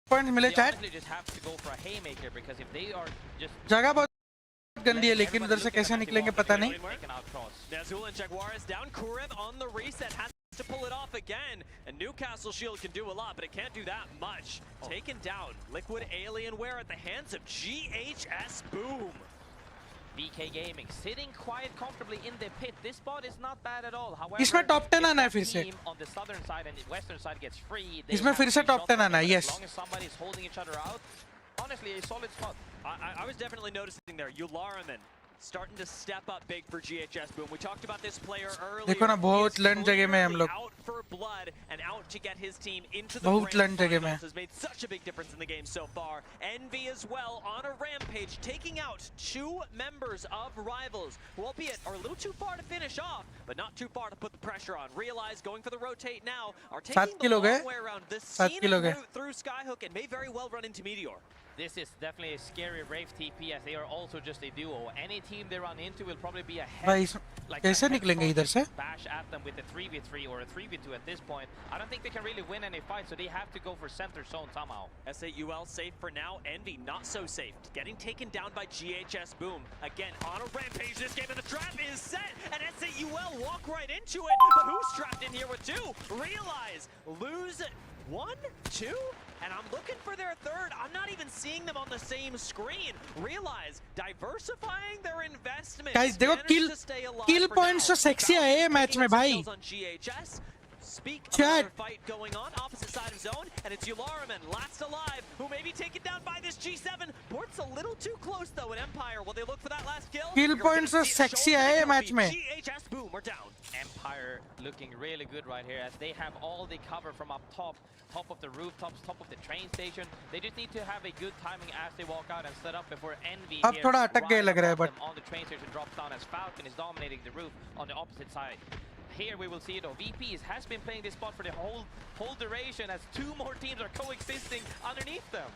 Point मिले chat जगह बहुत गंदी है लेकिन उधर से कैसे निकलेंगे पता नहीं to pull it off again, and Newcastle Shield can do a lot, but it can't do that much. Taken down, Liquid Alienware at the hands of GHS Boom. BK Gaming sitting quite comfortably in the pit. This spot is not bad at all. However, इसमें top 10 आना है फिर से. On the southern side and the western side gets free. इसमें फिर से top 10 आना है. Yes. As long as somebody is holding each other out, honestly, a solid spot. I was definitely noticing there. Yularaman starting to step up big for GHS Boom. We talked about this player earlier. देखो ना बहुत लंड जगह में हम लोग. Out for blood and out to get his team into the बहुत लंड जगह में. has made such a big difference in the game so far. Envy as well on a rampage, taking out 2 members of Rivals, who albeit are a little too far to finish off, but not too far to put the pressure on. Realize going for the rotate now are taking the long way around. The scenic route through Skyhook and may very well run into Meteor. This is definitely a scary Wraith TP as they are also just a duo. Any team they run into will probably be a head, कैसे निकलेंगे इधर से? Bash at them with a 3v3 or a 3v2 at this point. I don't think they can really win any fight, so they have to go for center zone somehow. S8UL safe for now. Envy not so safe. Getting taken down by GHS Boom. Again on a rampage this game, and the trap is set, and S8UL walk right into it. But who's trapped in here with 2? Realize lose 1, 2, and I'm looking for their third. I'm not even seeing them on the same screen. Realize diversifying their investment. Guys, देखो kill points तो sexy है match में भाई. Speak of another fight going on opposite side of zone, and it's Yularaman last alive, who may be taken down by this G7. Port's a little too close though in Empire. Will they look for that last kill? Kill points तो sexy है match में. GHS Boom are down. Empire looking really good right here as they have all the cover from up top of the rooftops, top of the train station. They just need to have a good timing as they walk out and set up before Envy अब थोड़ा अटक गए लग रहा है, but on the train station drops down as Falcon is dominating the roof on the opposite side. Here we will see it. VPs has been playing this spot for the whole duration as 2 more teams are coexisting underneath them.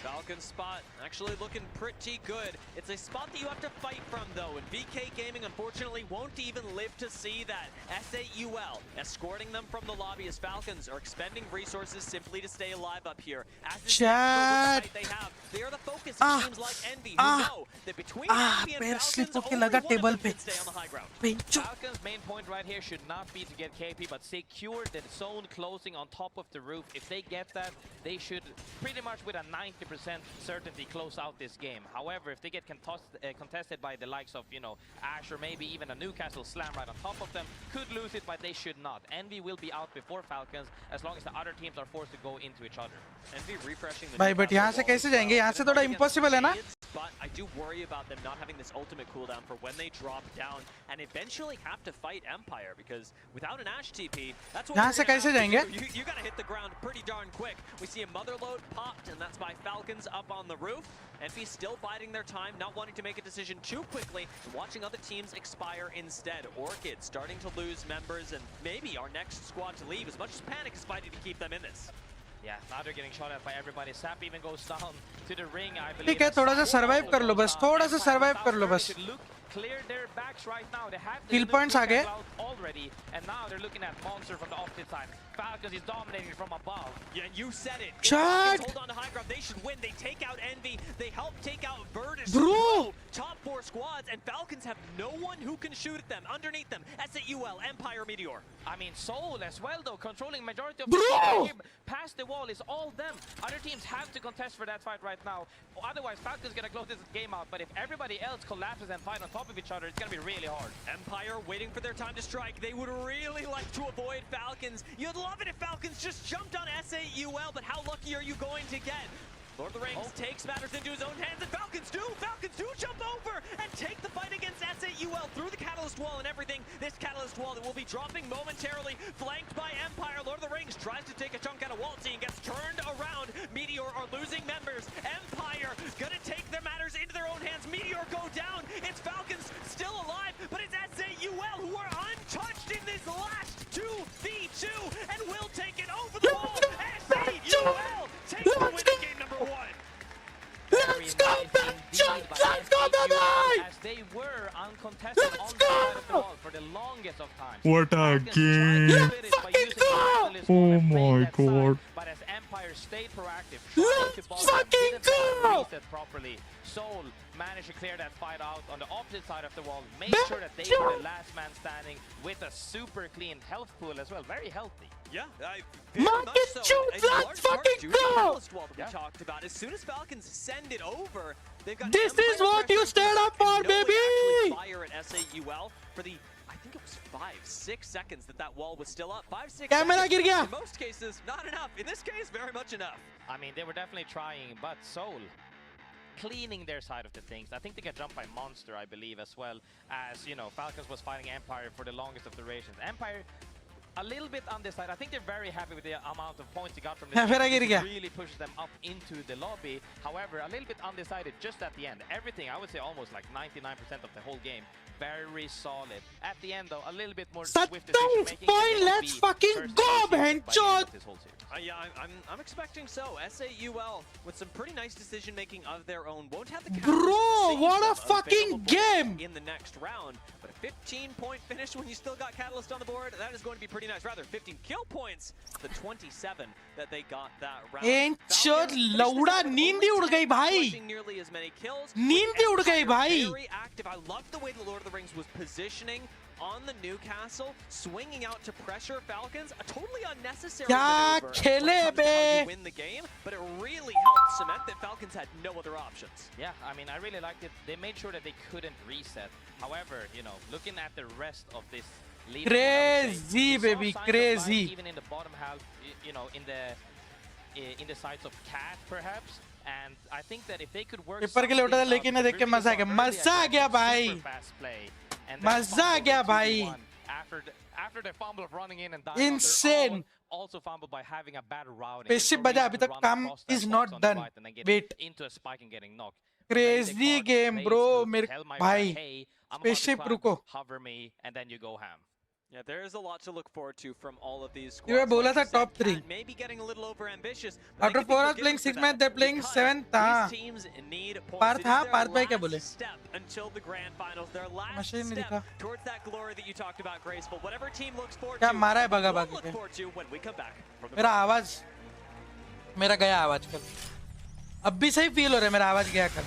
Falcon spot actually looking pretty good. It's a spot that you have to fight from though, and BK Gaming unfortunately won't even live to see that. S8UL escorting them from the lobby as Falcons are expending resources simply to stay alive up here. As this they have, they are the focus of teams like Envy who know that between Envy and Falcons, only one of them can stay on the high ground. Falcons' main point right here should not be to get KP, but secure the zone closing on top of the roof. If they get that, they should pretty much with a 90% certainty close out this game. However, if they get contested by the likes of, you know, Ash or maybe even a Newcastle Slam right on top of them, could lose it, but they should not. Envy will be out before Falcons as long as the other teams are forced to go into each other. Envy refreshing the भाई but यहाँ से कैसे जाएंगे? यहाँ से थोड़ा impossible है ना? But I do worry about them not having this ultimate cooldown for when they drop down and eventually have to fight Empire, because without an Ash TP, that's what यहाँ से कैसे जाएंगे? You gotta hit the ground pretty darn quick. We see a mother load popped, and that's by Falcons up on the roof. Envy still biding their time, not wanting to make a decision too quickly, watching other teams expire instead. Orchid starting to lose members, and maybe our next squad to leave, as much as Panic is fighting to keep them in this. Yeah, now they're getting shot at by everybody. Sap even goes down to the ring, I believe. ठीक है, थोड़ा सा survive कर लो बस, थोड़ा सा survive कर लो बस. Clear their backs right now. They have kill points आ गए already, and now they're looking at Monster from the opposite side. Falcons is dominating from above. Yeah, you said it. Chat. Hold on to high ground. They should win. They take out Envy. They help take out Virtus. Bro! Top 4 squads, and Falcons have no one who can shoot at them. Underneath them, S8UL, Empire, Meteor. I mean, Soul as well, though, controlling majority of Bro! the game. Past the wall is all them. Other teams have to contest for that fight right now. Otherwise, Falcons gonna close this game out. But if everybody else collapses and fight on top of each other, it's gonna be really hard. Empire waiting for their time to strike. They would really like to avoid Falcons. You'd love it if Falcons just jumped on S8UL, but how lucky are you going to get? Lord of the Rings takes matters into his own hands, and Falcons do jump over and take the fight against S8UL through the Catalyst Wall and everything. This Catalyst Wall that will be dropping momentarily, flanked by Empire. Lord of the Rings tries to take a chunk out of Waltzy and gets turned around. Meteor are losing members. Empire gonna take their matters into their own hands. Meteor go down. It's Falcons still alive, but it's S8UL who are untouched in this last 2v2 and will take it over the wall. S8UL takes the win in game number 1. Let's go, let's go, baby! As they were uncontested on the side of the wall for the longest of times. What a game! Let's fucking go! Oh my god. But as Empire Empire stayed proactive, tried to bottom, didn't reset properly. Soul managed to clear that fight out on the opposite side of the wall, made sure that they were the last man standing with a super clean health pool as well, very healthy. Yeah, let's fucking go! We talked about. As soon as Falcons send it over, they've got This is what you stayed up for, baby! Fire at S8UL for the, I think it was 5-6 seconds that wall was still up. 5-6 Camera seconds. गिर गया. In most cases, not enough. In this case, very much enough. I mean, they were definitely trying, but Soul cleaning their side of the things. I think they got jumped by Monster, I believe, as well as, you know, Falcons was fighting Empire for the longest of durations. Empire a little bit on this side. I think they're very happy with the amount of points they got from this. It really pushes them up into the lobby. However, a little bit undecided just at the end. Everything, I would say almost like 99% of the whole game, very solid. At the end, though, a little bit more swift decision making. Let's fucking go, benchot! Yeah, I'm expecting so. S8UL with some pretty nice decision making of their own. Won't have the Bro, what a fucking game! In the next round, but a 15-point finish when you still got Catalyst on the board, that is going to be pretty nice. Rather, 15 kill points, the 27 that they got that round. benchot लौड़ा नींद ही उड़ गई भाई. Nearly as many kills. नींद ही उड़ गई भाई. Very active. I love the way the Lord of the Rings was positioning on the Newcastle, swinging out to pressure Falcons. A totally unnecessary maneuver to win the game, but it really helped cement that Falcons had no other options. Yeah, I mean, I really liked it. They made sure that they couldn't reset. However, you know, looking at the rest of this leaderboard, crazy baby, crazy. Even in the bottom half, you know, in the sides of Cat, perhaps. And I think that if they could work paper के लिए उठा था लेकिन देख के मजा आ गया. मजा आ गया भाई. मजा आ गया भाई. After the fumble of running in and dying Insane. Also fumbled by having a bad routing. Spaceship बजा अभी तक काम is not done. Wait. Into a spike and getting knocked. Crazy game, bro. मेरे भाई. Spaceship रुको. Hover me and then you go ham. Yeah, there is a lot to look forward to from all of these ये मैं squads. बोला था top 3. Maybe getting a little over ambitious. After 4 hours playing 6 match, they're playing 7th. हाँ. पार्थ हाँ पार्थ भाई क्या बोले? Step until the grand finals. Their last machine नहीं step दिखा. towards that glory that you talked about, Graceful. Whatever team looks forward क्या to. मारा है भगा we'll भाग look के. forward to when we come back from the मेरा आवाज मेरा गया आवाज कल. अब भी सही फील हो रहा है मेरा आवाज गया कल.